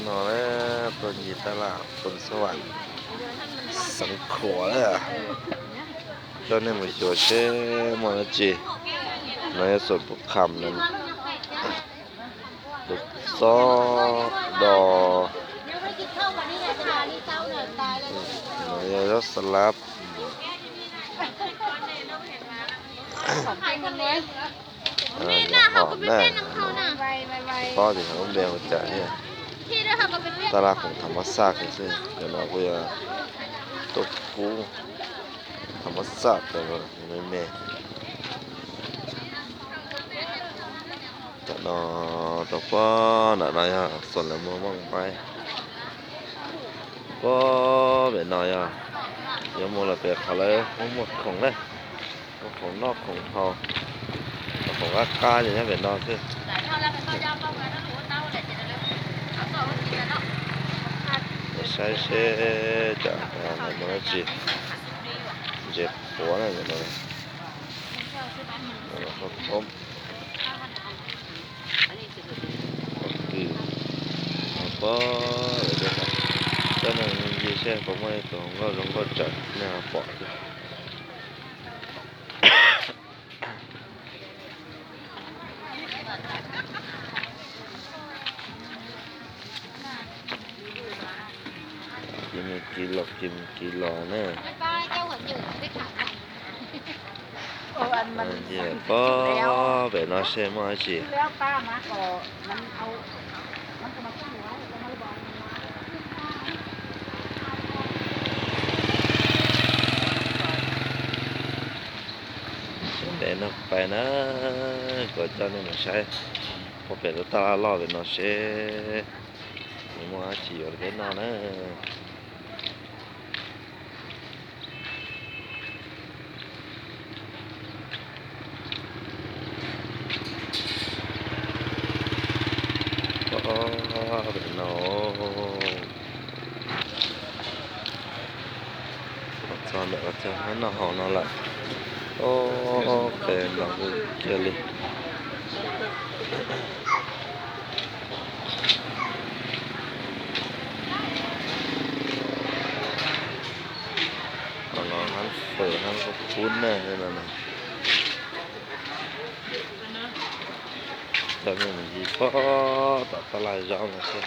นอนแล้วตัวยีตลาดคนสวรรค์สังขวเลยอ่ะเจ้าเนี่ยมันชัวเช่มอนะจีในส่วนปุกคำนั้นตุกซอดอในรถสลับนี่น่าเขาก็เป็นแม่น้ำเขาน่ะพ่อถึงเขาเบลจ่าเนี่ยตลาดของธรรมศาสตร์ซึ่งเดี๋ยวเราก็จะตกกูธรรมศาสตร์แต่ว่าไม่แม่แต่นอต่อป้อหน่อยอ่ะส่วนละมือมองไปก็เป็นหน่อยอ่ะเดี๋ยวมัวละเปียกเขาเลยหมดของเลยของนอกของเขาของอากาศอย่างเงี้ยเป็นนอกคือใช้เช่จากอะไรมันจีเจ็บหัวอะไรอย่างเงี้ยครับผมคือก็เดี๋ยวนะถ้ามันยีเช่ผมไม่ตรงก็ลงก็จัดหน้าปอดกินหลอกกินกิโลเนี่ยอันนี้ก็เป็นน้อยเช่ไหมจีแล้วป้ามาก็มันเอามันก็มาขึ้นไว้ก็ไม่บอกเดินออกไปนะก็จะนี่มันใช่พอเป็นตลาดล่อเป็นน้อยเช่ไม่มาจีอะไรเป็นน้อยนะเป็นน้อยตอนเด็กจะให้น้องหอนั่นแหละโอ้เป็นน้องเจลิน้องนั้นเปิดนั้นก็คุ้นแน่เลยนะแต่ไม่มีพ่อตลาดยาวนะสิ